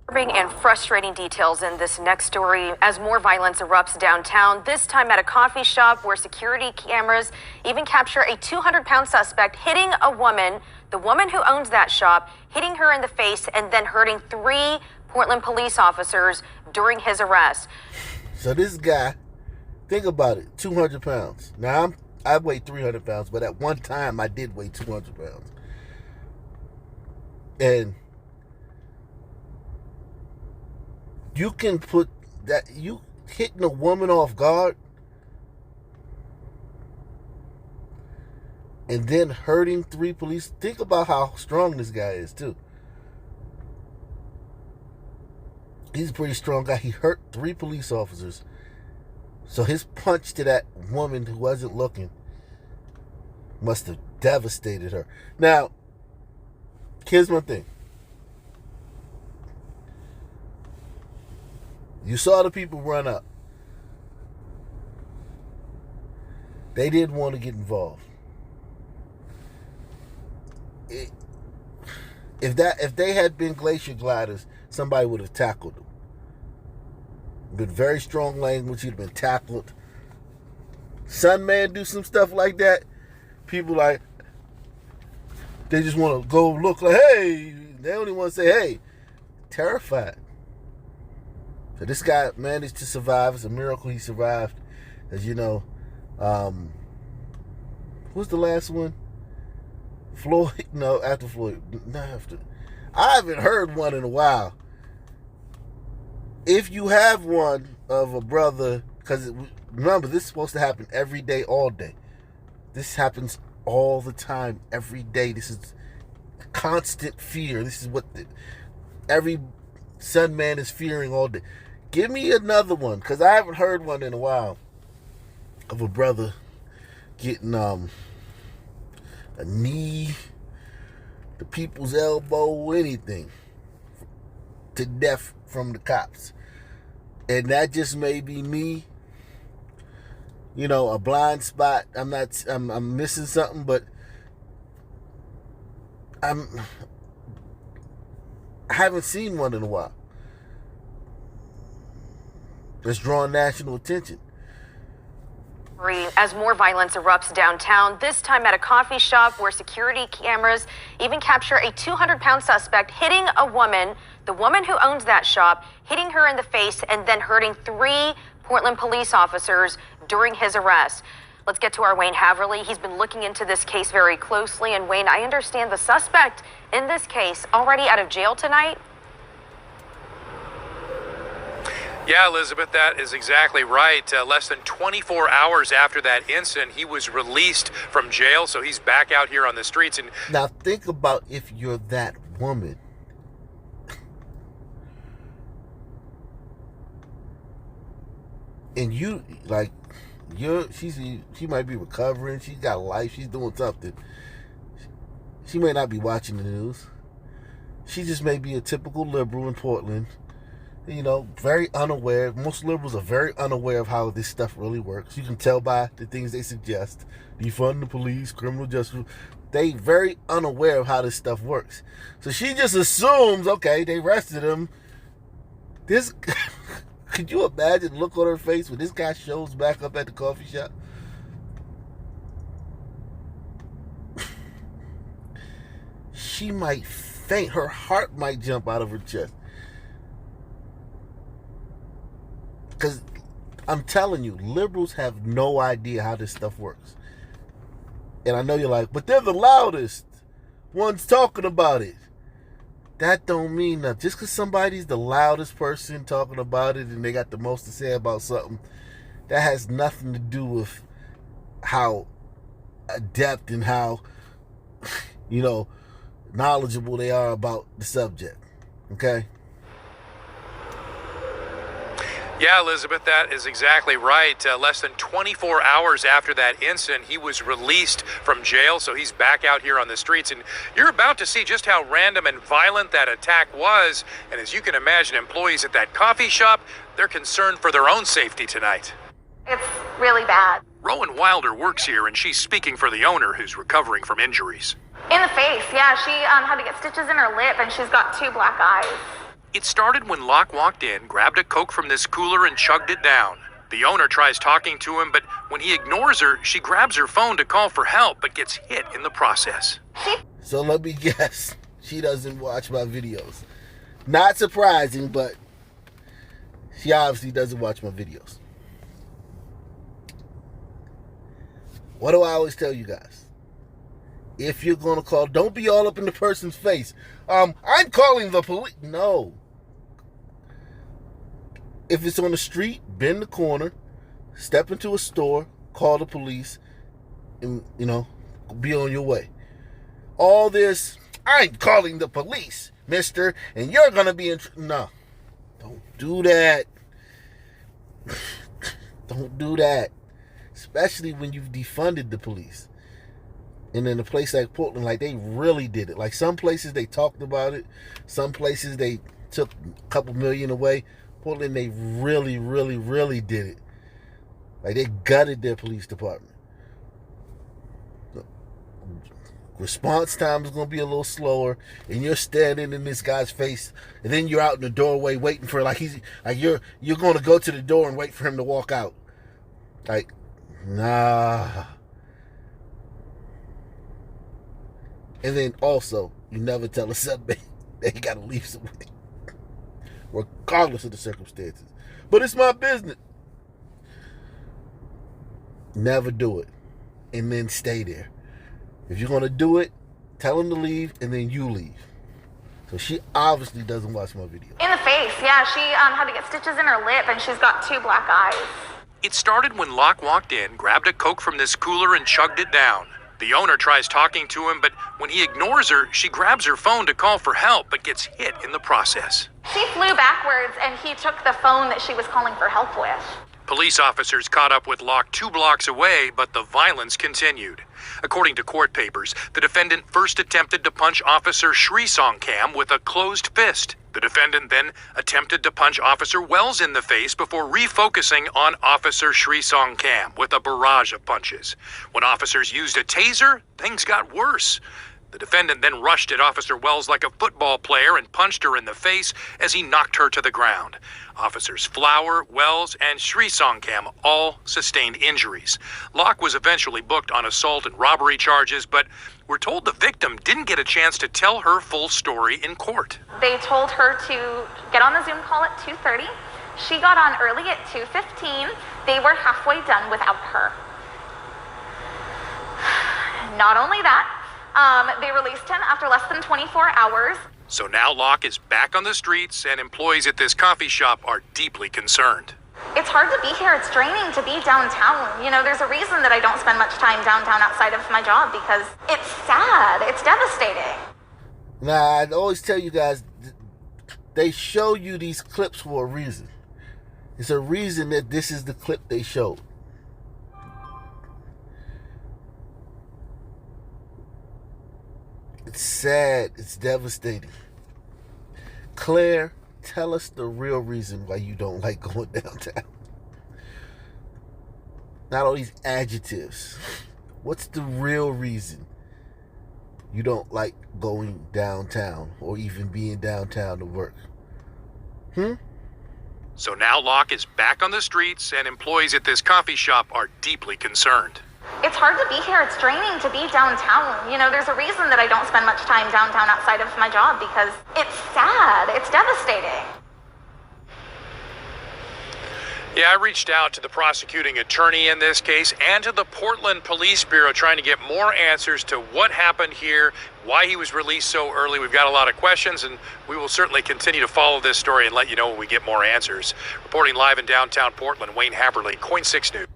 And frustrating details in this next story as more violence erupts downtown, this time at a coffee shop where security cameras even capture a 200-pound suspect hitting a woman, the woman who owns that shop, hitting her in the face and then hurting 3 Portland police officers during his arrest. So this guy, think about it, 200 pounds. Now, I weigh 300 pounds, but at one time I did weigh 200 pounds. And you can put that, you hitting a woman off guard and then hurting 3 police. Think about how strong this guy is, too. He's a pretty strong guy. He hurt 3 police officers. So his punch to that woman who wasn't looking must have devastated her. Now, here's my thing. You saw the people run up. They didn't want to get involved. If they had been glacier gliders, somebody would have tackled them. Been very strong language, he'd have been tackled. Sun Man do some stuff like that. People like, they just want to go look like, hey. They only want to say, hey. Terrified. So this guy managed to survive. It's a miracle he survived. As you know, who's the last one? Floyd? No, after Floyd. Not after. I haven't heard one in a while. If you have one of a brother, because remember, this is supposed to happen every day, all day. This happens all the time, every day. This is constant fear. This is what every Sun Man is fearing all day. Give me another one, because I haven't heard one in a while of a brother getting a knee, the people's elbow, anything, to death from the cops. And that just may be me, you know, a blind spot. I'm missing something, but I haven't seen one in a while. It's drawing national attention. As more violence erupts downtown, this time at a coffee shop where security cameras even capture a 200-pound suspect hitting a woman, the woman who owns that shop, hitting her in the face and then hurting 3 Portland police officers during his arrest. Let's get to our Wayne Haverly. He's been looking into this case very closely. And Wayne, I understand the suspect in this case already out of jail tonight? Yeah, Elizabeth, that is exactly right. Less than 24 hours after that incident, he was released from jail, so he's back out here on the streets. And now think about if you're that woman. And you, like, she might be recovering, she's got life, she's doing something. She may not be watching the news. She just may be a typical liberal in Portland. You know, very unaware. Most liberals are very unaware of how this stuff really works. You can tell by the things they suggest. Defund the police, criminal justice. They very unaware of how this stuff works. So she just assumes, okay, they arrested him. This, could you imagine the look on her face when this guy shows back up at the coffee shop? She might faint. Her heart might jump out of her chest. Because I'm telling you, liberals have no idea how this stuff works. And I know you're like, but they're the loudest ones talking about it. That don't mean nothing. Just because somebody's the loudest person talking about it and they got the most to say about something, that has nothing to do with how adept and how, you know, knowledgeable they are about the subject. Okay? yeah, Elizabeth, that is exactly right. Less than 24 hours after that incident, he was released from jail, so he's back out here on the streets. And you're about to see just how random and violent that attack was. And as you can imagine, employees at that coffee shop, they're concerned for their own safety tonight. It's really bad. Rowan Wilder works here, and she's speaking for the owner who's recovering from injuries. In the face, yeah. She had to get stitches in her lip, and she's got 2 black eyes. It started when Locke walked in, grabbed a Coke from this cooler and chugged it down. The owner tries talking to him, but when he ignores her, she grabs her phone to call for help, but gets hit in the process. So let me guess, she doesn't watch my videos. Not surprising, but she obviously doesn't watch my videos. What do I always tell you guys? If you're going to call, don't be all up in the person's face. I'm calling the police. No. If it's on the street, bend the corner, step into a store, call the police, and, be on your way. All this, I'm calling the police, mister, and you're going to be in... No. Don't do that. Don't do that. Especially when you've defunded the police. And in a place like Portland, like, they really did it. Like, some places they talked about it. Some places they took a couple million away. Portland, they really, really, really did it. Like, they gutted their police department. Response time is going to be a little slower, and you're standing in this guy's face, and then you're out in the doorway waiting for, you're going to go to the door and wait for him to walk out. Like, nah. And then also, you never tell a submate that you got to leave somebody, regardless of the circumstances. But it's my business. Never do it, and then stay there. If you're going to do it, tell him to leave, and then you leave. So she obviously doesn't watch my video. In the face, yeah. She had to get stitches in her lip, and she's got 2 black eyes. It started when Locke walked in, grabbed a Coke from this cooler and chugged it down. The owner tries talking to him, but when he ignores her, she grabs her phone to call for help, but gets hit in the process. She flew backwards, and he took the phone that she was calling for help with. Police officers caught up with Locke 2 blocks away, but the violence continued. According to court papers, the defendant first attempted to punch Officer Srisongkam with a closed fist. The defendant then attempted to punch Officer Wells in the face before refocusing on Officer Srisongkam with a barrage of punches. When officers used a taser, things got worse. The defendant then rushed at Officer Wells like a football player and punched her in the face as he knocked her to the ground. Officers Flower, Wells, and Srisongkam all sustained injuries. Locke was eventually booked on assault and robbery charges, but we're told the victim didn't get a chance to tell her full story in court. They told her to get on the Zoom call at 2:30. She got on early at 2:15. They were halfway done without her. Not only that, they released him after less than 24 hours. So now Locke is back on the streets, and employees at this coffee shop are deeply concerned. It's hard to be here. It's draining to be downtown. There's a reason that I don't spend much time downtown outside of my job, because it's sad. It's devastating. Now, I always tell you guys, they show you these clips for a reason. It's a reason that this is the clip they showed. It's sad. It's devastating. Claire, tell us the real reason why you don't like going downtown. Not all these adjectives. What's the real reason you don't like going downtown or even being downtown to work? So now Locke is back on the streets, and employees at this coffee shop are deeply concerned. It's hard to be here. It's draining to be downtown. There's a reason that I don't spend much time downtown outside of my job, because it's sad. It's devastating. Yeah, I reached out to the prosecuting attorney in this case and to the Portland Police Bureau trying to get more answers to what happened here, why he was released so early. We've got a lot of questions, and we will certainly continue to follow this story and let you know when we get more answers. Reporting live in downtown Portland, Wayne Haberly, KOIN 6 News.